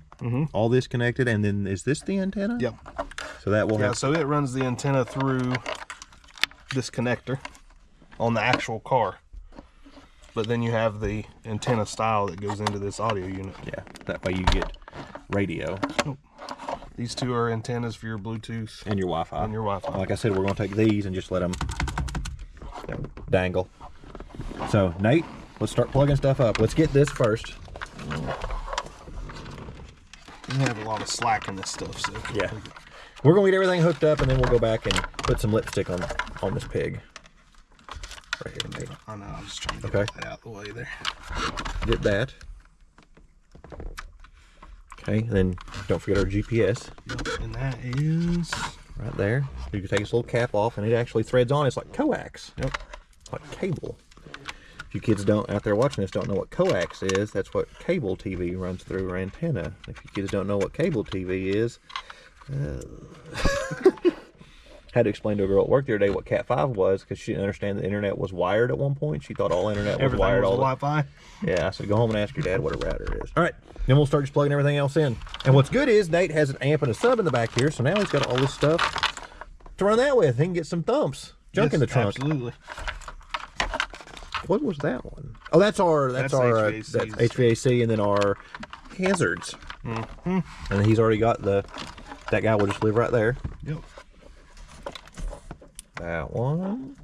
[SPEAKER 1] All this connected, and then is this the antenna?
[SPEAKER 2] Yep.
[SPEAKER 1] So that will
[SPEAKER 2] Yeah,
[SPEAKER 1] have.
[SPEAKER 2] so it runs the antenna through this connector on the actual car. But then you have the antenna style that goes into this audio unit.
[SPEAKER 1] Yeah, that way you get radio.
[SPEAKER 2] These two are antennas for your Bluetooth
[SPEAKER 1] And your Wi-Fi.
[SPEAKER 2] and your Wi-Fi.
[SPEAKER 1] Like I said, we're going to take these and just let them dangle. So, Nate, let's start plugging stuff up. Let's get this first.
[SPEAKER 2] We have a lot of slack in this stuff, so
[SPEAKER 1] Yeah. We're going to get everything hooked up, and then we'll go back and put some lipstick on this pig. Right here, Nate.
[SPEAKER 2] I know, I was trying to get
[SPEAKER 1] Okay.
[SPEAKER 2] that out of the way there.
[SPEAKER 1] Get that. Okay, and then don't forget our GPS.
[SPEAKER 2] Yep, and that is...
[SPEAKER 1] Right there. You can take this little cap off, and it actually threads on. It's like coax.
[SPEAKER 2] Yep.
[SPEAKER 1] Like cable. If you kids out there watching this don't know what coax is, that's what cable TV runs through, or antenna. If you kids don't know what cable TV is, had to explain to a girl at work the other day what Cat 5 was, because she didn't understand the internet was wired at one point. She thought all internet was
[SPEAKER 2] Everything
[SPEAKER 1] wired.
[SPEAKER 2] was
[SPEAKER 1] all
[SPEAKER 2] Wi-Fi.
[SPEAKER 1] Yeah, I said go home and ask your dad what a router is. All right, then we'll start just plugging everything else in. And what's good is Nate has an amp and a sub in the back here, so now he's got all this stuff to run that with. He can get some thumps, junk in the trunk.
[SPEAKER 2] Absolutely.
[SPEAKER 1] What was that one? Oh, that's our that's HVAC, and then our hazards. And then he's already got that guy will just live right there.
[SPEAKER 2] Yep.
[SPEAKER 1] That one.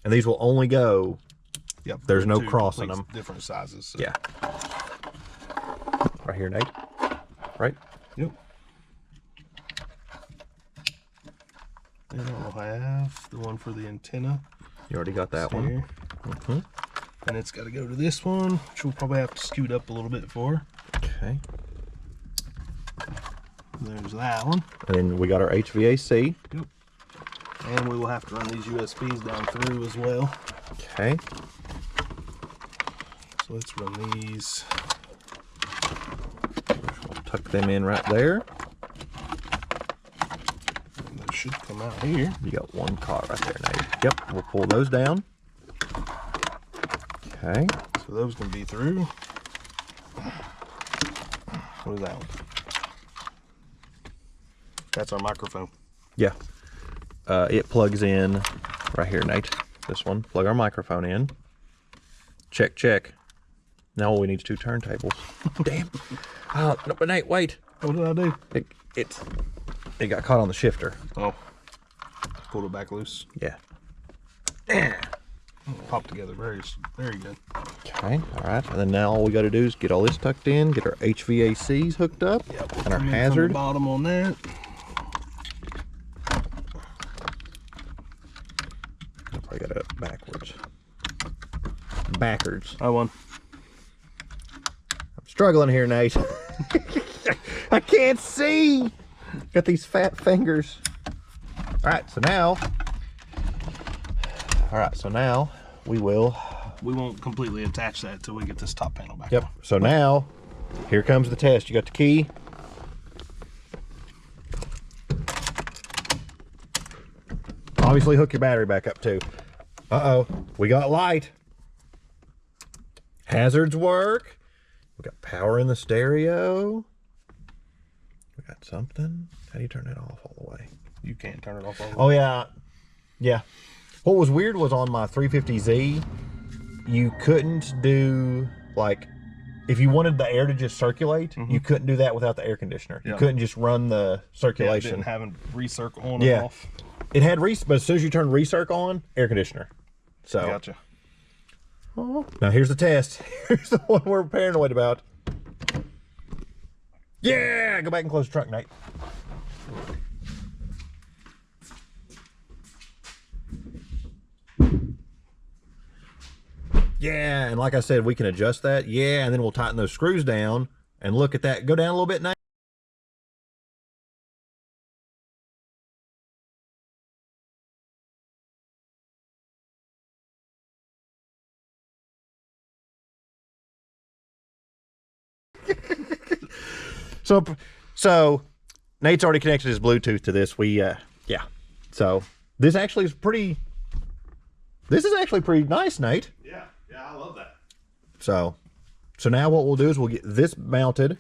[SPEAKER 1] And these will only go.
[SPEAKER 2] Yep.
[SPEAKER 1] There's no
[SPEAKER 2] Two
[SPEAKER 1] crossing
[SPEAKER 2] complete
[SPEAKER 1] them.
[SPEAKER 2] Different sizes. So.
[SPEAKER 1] Yeah. Right here, Nate. Right.
[SPEAKER 2] Yep. Then I'll have the one for the antenna.
[SPEAKER 1] You already got that one.
[SPEAKER 2] Here. And it's got to go to this one, which we'll probably have to scoot up a little bit for.
[SPEAKER 1] Okay.
[SPEAKER 2] There's that one.
[SPEAKER 1] And then we got our HVAC.
[SPEAKER 2] Yep. And we will have to run these USBs down through as well.
[SPEAKER 1] Okay.
[SPEAKER 2] So let's run these.
[SPEAKER 1] We'll tuck them in right there.
[SPEAKER 2] And they should come out here.
[SPEAKER 1] You got one caught right there, Nate. Yep. We'll pull those down. Okay.
[SPEAKER 2] So those can be through. What is that one? That's our microphone.
[SPEAKER 1] Yeah. It plugs in right here, Nate. This one. Plug our microphone in. Check, check. Now all we need is 2 turntables. Damn. Oh, no, but Nate, wait.
[SPEAKER 2] What did I do?
[SPEAKER 1] It got caught on the shifter.
[SPEAKER 2] Oh. Pulled it back loose.
[SPEAKER 1] Yeah.
[SPEAKER 2] Pop together. Very, very good.
[SPEAKER 1] Okay, all right. And then now all we got to do is get all this tucked in, get our HVACs hooked up,
[SPEAKER 2] Yep.
[SPEAKER 1] and our hazard.
[SPEAKER 2] Bottom on that.
[SPEAKER 1] I probably got it backwards. Backwards.
[SPEAKER 2] I won.
[SPEAKER 1] I'm struggling here, Nate. I can't see. Got these fat fingers. All right, so now we will.
[SPEAKER 2] We won't completely attach that until we get this top panel back.
[SPEAKER 1] Yep.
[SPEAKER 2] on.
[SPEAKER 1] So now, here comes the test. You got the key. Obviously, hook your battery back up too. Uh-oh, we got light. Hazards work. We got power in the stereo. We got something. How do you turn that off all the way?
[SPEAKER 2] You can't turn it off all the way.
[SPEAKER 1] Oh yeah, yeah. What was weird was on my 350Z, you couldn't do, like, if you wanted the air to just circulate, you couldn't do that without the air conditioner. You couldn't just run the circulation.
[SPEAKER 2] It didn't have a recircle on
[SPEAKER 1] Yeah.
[SPEAKER 2] and off.
[SPEAKER 1] It had but as soon as you turn recirc on, air conditioner. So
[SPEAKER 2] Gotcha.
[SPEAKER 1] now here's the test. Here's the one we're paranoid about. Yeah, go back and close the trunk, Nate. Yeah, and like I said, we can adjust that. Yeah, and then we'll tighten those screws down and look at that. Go down a little bit, Nate. So Nate's already connected his Bluetooth to this. Yeah. So this actually is pretty. This is actually pretty nice, Nate.
[SPEAKER 2] Yeah, I love that.
[SPEAKER 1] So now what we'll do is we'll get this mounted,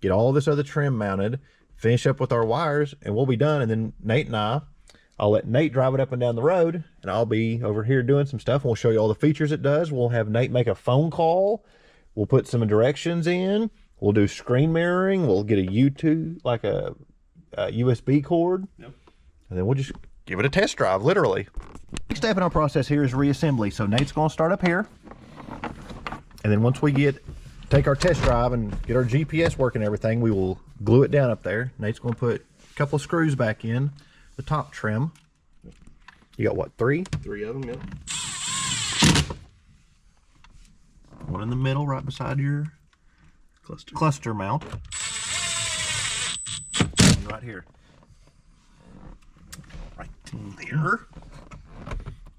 [SPEAKER 1] get all this other trim mounted, finish up with our wires, and we'll be done. And then Nate and I'll let Nate drive it up and down the road, and I'll be over here doing some stuff, and we'll show you all the features it does. We'll have Nate make a phone call. We'll put some directions in. We'll do screen mirroring. We'll get a U2, like a USB cord. Yep. And then we'll just give it a test drive, literally. Next step in our process here is reassembly. So Nate's going to start up here. And then once we take our test drive and get our GPS working and everything, we will glue it down up there. Nate's going to put a couple of screws back in the top trim. You got what, 3?
[SPEAKER 2] 3 of them, yep.
[SPEAKER 1] One in the middle right beside your cluster mount. And right here. Right there.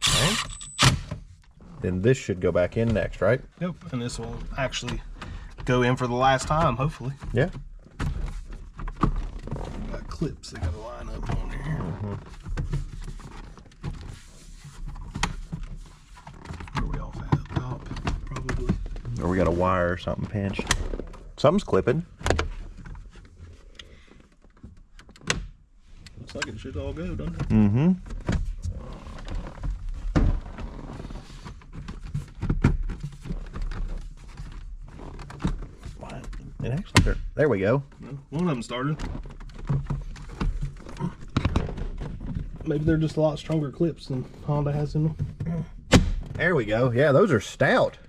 [SPEAKER 1] Okay. Then this should go back in next, right?
[SPEAKER 2] Yep, and this will actually go in for the last time, hopefully.
[SPEAKER 1] Yeah.
[SPEAKER 2] Got clips that gotta line up on here. Where are we off at? Up top, probably.
[SPEAKER 1] Or we got a wire or something pinched. Something's clipping.
[SPEAKER 2] Looks like it should all go, doesn't it?
[SPEAKER 1] Mm-hmm. It actually, there we go.
[SPEAKER 2] Well, one of them started. Maybe they're just a lot stronger clips than Honda has in them.
[SPEAKER 1] There we go. Yeah, those are stout.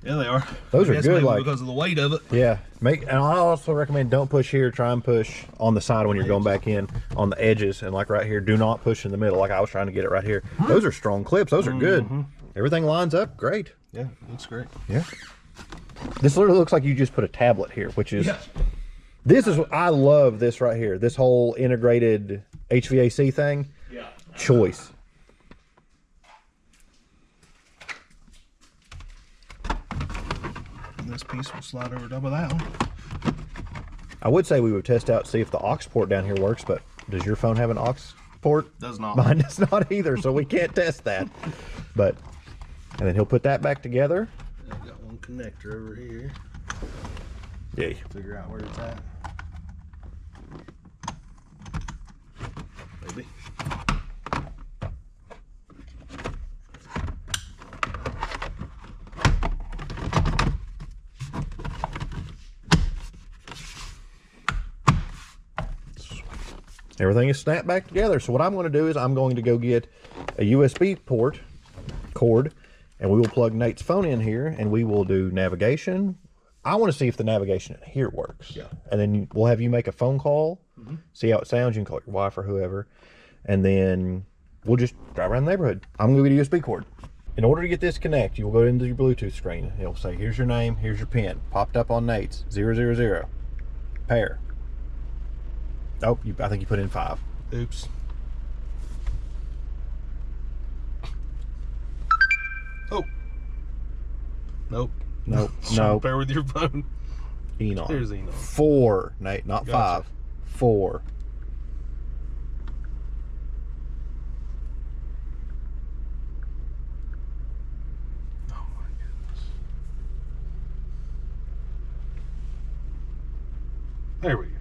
[SPEAKER 2] Yeah, they are.
[SPEAKER 1] Those are good, like,
[SPEAKER 2] because of the weight of it.
[SPEAKER 1] Yeah, and I also recommend don't push here. Try and push on the side when you're going back in, on the edges, and like right here, do not push in the middle. Like I was trying to get it right here. Those are strong clips. Those are good. Everything lines up great.
[SPEAKER 2] Yeah, looks great.
[SPEAKER 1] Yeah. This literally looks like you just put a tablet here, which is. Yeah. This is, I love this right here. This whole integrated HVAC thing.
[SPEAKER 2] Yeah.
[SPEAKER 1] Choice.
[SPEAKER 2] This piece will slide over top of that one.
[SPEAKER 1] I would say we would test out, see if the aux port down here works, but does your phone have an aux port?
[SPEAKER 2] Does not.
[SPEAKER 1] Mine does not either, so we can't test that. But, and then he'll put that back together.
[SPEAKER 2] I've got one connector over here.
[SPEAKER 1] Yeah.
[SPEAKER 2] Figure out where it's at.
[SPEAKER 1] everything is snapped back together. So what I'm going to do is I'm going to go get a USB cord, and we will plug Nate's phone in here, and we will do navigation. I want to see if the navigation here works.
[SPEAKER 2] Yeah.
[SPEAKER 1] And then we'll have you make a phone call, see how it sounds. You can call your wife or whoever, and then we'll just drive around the neighborhood. I'm going to get a USB cord. In order to get this connect, you'll go into your Bluetooth screen. It'll say, here's your name, here's your pin. Popped up on Nate's, 000. Pair. Oh, I think you put in 5.
[SPEAKER 2] Oops. Oh. Nope.
[SPEAKER 1] Nope.
[SPEAKER 2] No. Pair with your phone.
[SPEAKER 1] Eonon.
[SPEAKER 2] There's Eonon.
[SPEAKER 1] 4, Nate, not
[SPEAKER 2] Gotcha.
[SPEAKER 1] 5. 4.
[SPEAKER 2] Oh my goodness. There we go.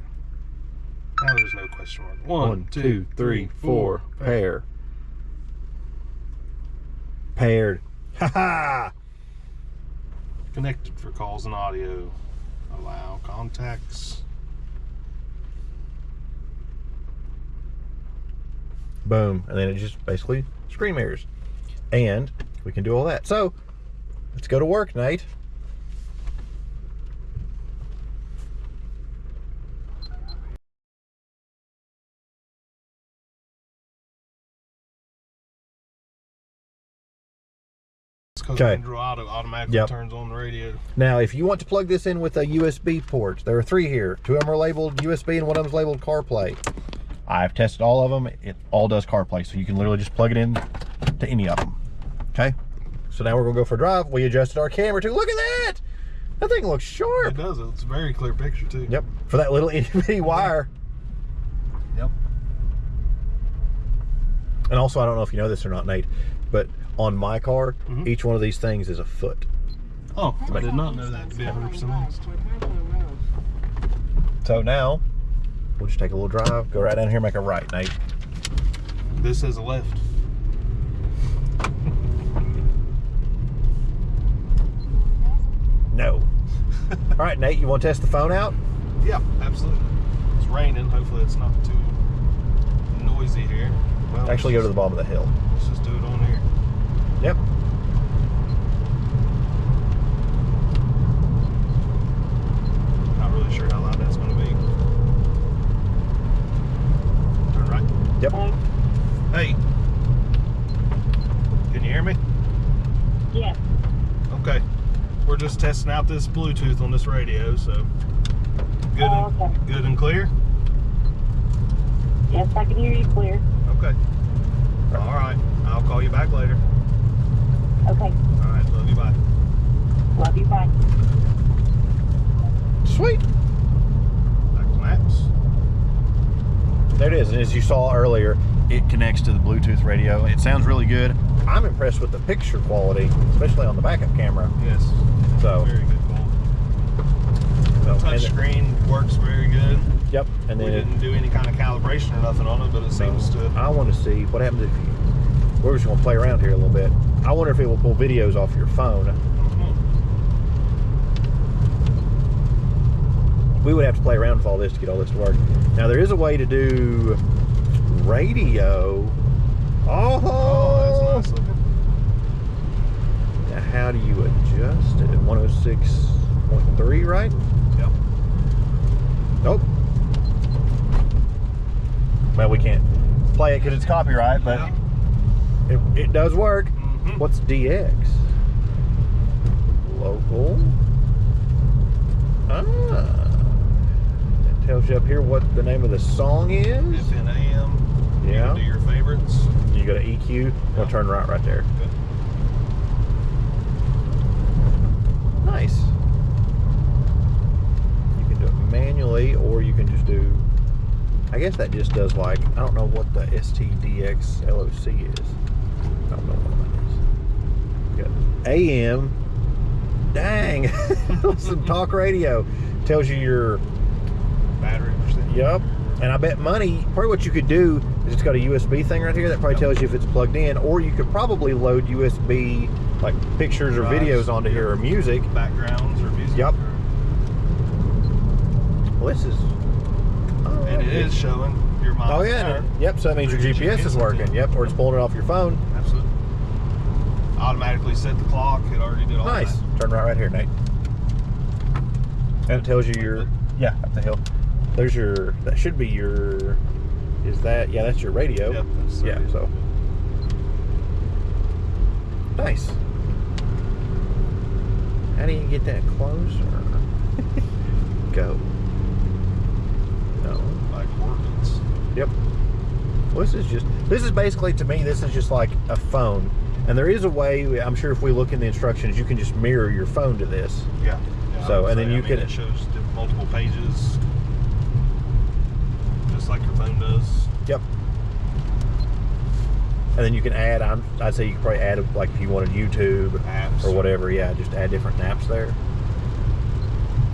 [SPEAKER 2] Now there's no question mark. 1, 2, 3, 4.
[SPEAKER 1] Pair. Paired. Ha-ha!
[SPEAKER 2] Connected for calls and audio. Allow contacts.
[SPEAKER 1] Boom. And then it just basically screen mirrors. And we can do all that. So, let's go to work, Nate.
[SPEAKER 2] Because
[SPEAKER 1] Okay.
[SPEAKER 2] Android Auto automatically turns on the radio.
[SPEAKER 1] Now, if you want to plug this in with a USB port, there are 3 here. 2 of them are labeled USB and one of them is labeled CarPlay. I've tested all of them. It all does CarPlay, so you can literally just plug it in to any of them. Okay? So now we're going to go for a drive. We adjusted our camera too. Look at that! That thing looks sharp.
[SPEAKER 2] It does. It's a very clear picture too.
[SPEAKER 1] Yep. For that little itty bitty wire.
[SPEAKER 2] Yep.
[SPEAKER 1] And also, I don't know if you know this or not, Nate, but on my car, each one of these things is a foot.
[SPEAKER 2] Oh, I did not know that, to be 100% honest.
[SPEAKER 1] So now, we'll just take a little drive, go right down here, make a right, Nate.
[SPEAKER 2] This is a left.
[SPEAKER 1] No. All right, Nate, you want to test the phone out?
[SPEAKER 2] Yeah, absolutely. It's raining. Hopefully it's not too noisy here. Well,
[SPEAKER 1] Actually, go to the bottom of the hill.
[SPEAKER 2] Let's just do it on here.
[SPEAKER 1] Yep.
[SPEAKER 2] Not really sure how loud that's going to be. Turn right.
[SPEAKER 1] Yep.
[SPEAKER 2] Hey. Can you hear me?
[SPEAKER 3] Yeah.
[SPEAKER 2] Okay. We're just testing out this Bluetooth on this radio, so good,
[SPEAKER 3] okay.
[SPEAKER 2] Good and clear?
[SPEAKER 3] Yes, I can hear you clear.
[SPEAKER 2] Okay. All right. I'll call you back later.
[SPEAKER 3] Okay.
[SPEAKER 2] All right. Love you. Bye.
[SPEAKER 3] Love you. Bye.
[SPEAKER 1] Sweet.
[SPEAKER 2] Back to maps.
[SPEAKER 1] There it is. And as you saw earlier, it connects to the Bluetooth radio. It sounds really good. I'm impressed with the picture quality, especially on the backup camera.
[SPEAKER 2] Yes.
[SPEAKER 1] So,
[SPEAKER 2] Very good call. The touch screen works very good.
[SPEAKER 1] Yep. And
[SPEAKER 2] We
[SPEAKER 1] then
[SPEAKER 2] didn't do any kind of calibration or nothing on it, but it seems to.
[SPEAKER 1] I want to see what happens if you. We're just going to play around here a little bit. I wonder if it will pull videos off your phone. We would have to play around with all this to get all this to work. Now there is a way to do radio.
[SPEAKER 2] Oh, that's nice looking.
[SPEAKER 1] Now how do you adjust it? 106.3, right?
[SPEAKER 2] Yep.
[SPEAKER 1] Nope. Well, we can't play it because it's copyright, but it does work. What's DX? Local. That tells you up here what the name of the song is.
[SPEAKER 2] If in AM, you
[SPEAKER 1] Yeah.
[SPEAKER 2] can do your favorites.
[SPEAKER 1] You go to EQ. We'll turn right there.
[SPEAKER 2] Good.
[SPEAKER 1] Nice. You can do it manually, or you can just do. I guess that just does like, I don't know what the STDX LOC is. I don't know what that is. Got AM. Dang. Some talk radio. Tells you your.
[SPEAKER 2] Battery percent.
[SPEAKER 1] Yup. And I bet money, probably what you could do is it's got a USB thing right here that probably tells you if it's plugged in, or you could probably load USB like pictures or videos onto here, or music.
[SPEAKER 2] Backgrounds or music.
[SPEAKER 1] Yup. Well, this is.
[SPEAKER 2] And it is showing your miles
[SPEAKER 1] Oh
[SPEAKER 2] an
[SPEAKER 1] yeah,
[SPEAKER 2] hour.
[SPEAKER 1] yep. So that means your GPS is working. Yep, or it's pulling it off your phone.
[SPEAKER 2] Absolutely. Automatically set the clock. It already did all
[SPEAKER 1] Nice.
[SPEAKER 2] that.
[SPEAKER 1] Turn right here, Nate. And it tells you your, yeah, up the hill. There's your, that should be your, is that, yeah, that's your radio.
[SPEAKER 2] Yep, that's the
[SPEAKER 1] yeah,
[SPEAKER 2] radio.
[SPEAKER 1] so. Nice. How do you get that closer? Go. No.
[SPEAKER 2] Like coordinates.
[SPEAKER 1] Yep. Well, this is basically, to me, this is just like a phone. And there is a way, I'm sure if we look in the instructions, you can just mirror your phone to this.
[SPEAKER 2] Yeah.
[SPEAKER 1] So, and then you can,
[SPEAKER 2] it shows multiple pages, just like your phone does.
[SPEAKER 1] yep. And then you can add, I'd say you could probably add, like if you wanted YouTube
[SPEAKER 2] Apps.
[SPEAKER 1] or whatever, yeah, just add different apps there.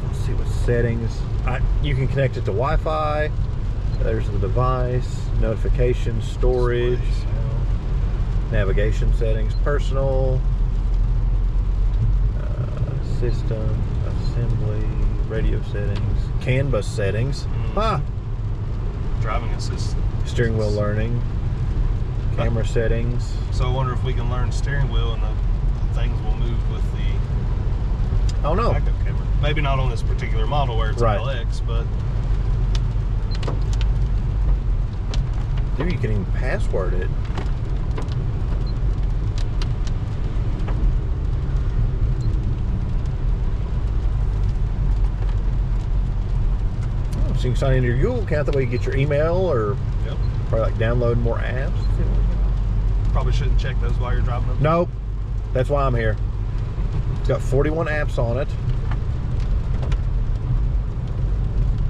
[SPEAKER 1] Let's see what settings. You can connect it to Wi-Fi. There's the device, notifications, storage, navigation settings, personal, system, assembly, radio settings, CAN bus settings,
[SPEAKER 2] Driving assist.
[SPEAKER 1] steering wheel learning, camera settings.
[SPEAKER 2] So I wonder if we can learn steering wheel and the things will move with the
[SPEAKER 1] Oh no.
[SPEAKER 2] backup camera. Maybe not on this particular model where it's
[SPEAKER 1] Right.
[SPEAKER 2] an LX, but
[SPEAKER 1] Dude, you can even password it. Oh, so you can sign into your Google account, that way you get your email, or
[SPEAKER 2] yep.
[SPEAKER 1] probably like download more apps.
[SPEAKER 2] Probably shouldn't check those while you're driving them.
[SPEAKER 1] Nope. That's why I'm here. It's got 41 apps on it.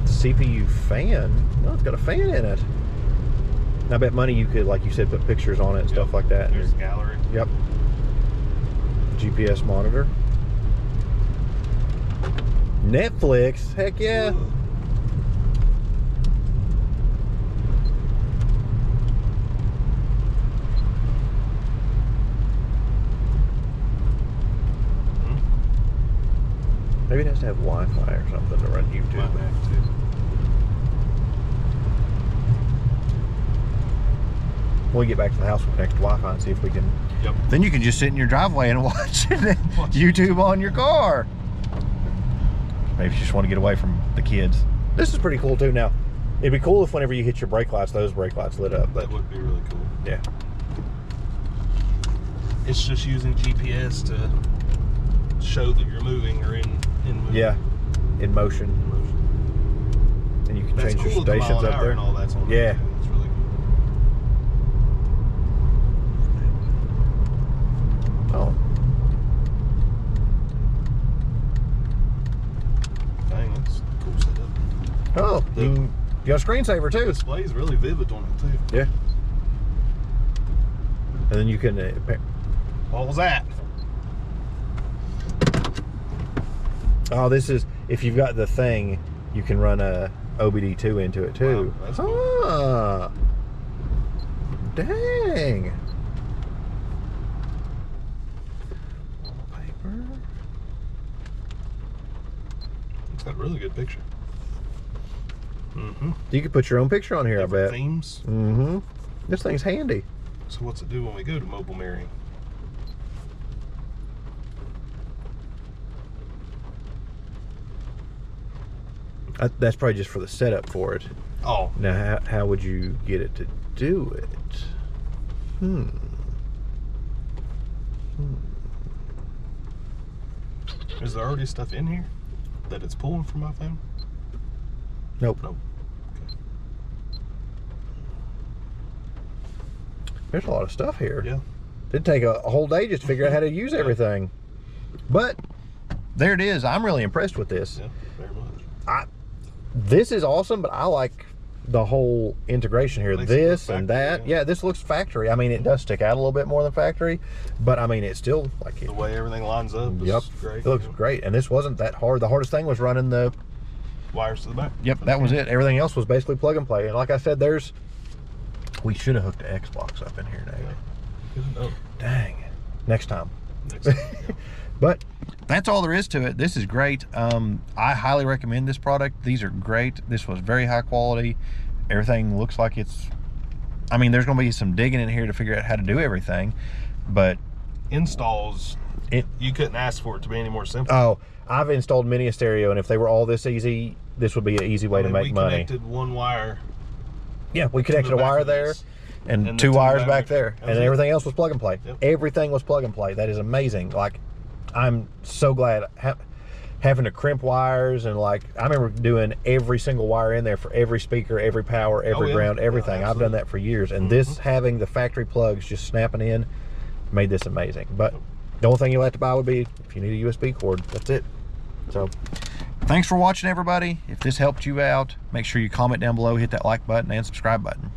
[SPEAKER 1] CPU fan. No, it's got a fan in it. And I bet money you could, like you said, put pictures on it and stuff like that.
[SPEAKER 2] There's the gallery.
[SPEAKER 1] Yep. GPS monitor. Netflix. Heck yeah. Maybe it has to have Wi-Fi or something to run YouTube.
[SPEAKER 2] Might have to.
[SPEAKER 1] When we get back to the house, we'll connect to Wi-Fi and see if we can.
[SPEAKER 2] Yep.
[SPEAKER 1] Then you can just sit in your driveway and watch YouTube on your car. Maybe you just want to get away from the kids. This is pretty cool too. Now, it'd be cool if whenever you hit your brake lights, those brake lights lit up. But
[SPEAKER 2] That would be really cool.
[SPEAKER 1] yeah,
[SPEAKER 2] It's just using GPS to show that you're moving or in moving.
[SPEAKER 1] yeah, in motion. And you can
[SPEAKER 2] That's
[SPEAKER 1] change your
[SPEAKER 2] cool that the mile
[SPEAKER 1] stations
[SPEAKER 2] an
[SPEAKER 1] up
[SPEAKER 2] hour
[SPEAKER 1] there.
[SPEAKER 2] and all that's on
[SPEAKER 1] Yeah.
[SPEAKER 2] there. It's really cool.
[SPEAKER 1] Oh,
[SPEAKER 2] Dang, that's a cool setup.
[SPEAKER 1] oh, you got a screensaver
[SPEAKER 2] The
[SPEAKER 1] too.
[SPEAKER 2] display is really vivid on it too.
[SPEAKER 1] Yeah. And then you can.
[SPEAKER 2] What was that?
[SPEAKER 1] Oh, this is, if you've got the thing, you can run a OBD2 into it too.
[SPEAKER 2] Wow, that's cool.
[SPEAKER 1] Ah, dang. Paper.
[SPEAKER 2] It's got a really good picture. Mm-hmm.
[SPEAKER 1] You could put your own picture on here, I bet.
[SPEAKER 2] Themes.
[SPEAKER 1] Mm-hmm. This thing's handy.
[SPEAKER 2] So what's it do when we go to mobile mirroring?
[SPEAKER 1] That's probably just for the setup for it.
[SPEAKER 2] Oh,
[SPEAKER 1] Now, how would you get it to do it?
[SPEAKER 2] is there already stuff in here that it's pulling from my phone?
[SPEAKER 1] Nope.
[SPEAKER 2] Nope.
[SPEAKER 1] There's a lot of stuff here.
[SPEAKER 2] Yeah.
[SPEAKER 1] It'd take a whole day just to figure out how to use everything. But there it is. I'm really impressed with this.
[SPEAKER 2] Yeah, very much.
[SPEAKER 1] This is awesome, but I like the whole integration here.
[SPEAKER 2] Makes it
[SPEAKER 1] This
[SPEAKER 2] look
[SPEAKER 1] and
[SPEAKER 2] factory,
[SPEAKER 1] that.
[SPEAKER 2] yeah.
[SPEAKER 1] Yeah, this looks factory. I mean, it does stick out a little bit more than factory, but I mean, it's still like
[SPEAKER 2] The way everything lines up is
[SPEAKER 1] Yep,
[SPEAKER 2] great.
[SPEAKER 1] it looks great. And this wasn't that hard. The hardest thing was running the.
[SPEAKER 2] Wires to the back.
[SPEAKER 1] Yep, that was it. Everything else was basically plug and play. And like I said, we should have hooked the Xbox up in here now.
[SPEAKER 2] Good enough.
[SPEAKER 1] Dang. Next time.
[SPEAKER 2] Next time, yeah.
[SPEAKER 1] But that's all there is to it. This is great. I highly recommend this product. These are great. This was very high quality. Everything looks like it's, I mean, there's going to be some digging in here to figure out how to do everything, but
[SPEAKER 2] installs, you couldn't ask for it to be any more simple.
[SPEAKER 1] Oh, I've installed many a stereo, and if they were all this easy, this would be an easy way to make money.
[SPEAKER 2] We connected one wire.
[SPEAKER 1] Yeah, we connected a wire there and two wires back there, and everything else was plug and play.
[SPEAKER 2] Yep.
[SPEAKER 1] Everything was plug and play. That is amazing. Like, I'm so glad having to crimp wires, and like, I remember doing every single wire in there for every speaker, every power, every ground, everything. I've done that for years, and this, having the factory plugs just snapping in, made this amazing. But the only thing you'll have to buy would be if you need a USB cord. That's it. So thanks for watching, everybody. If this helped you out, make sure you comment down below, hit that like button and subscribe button.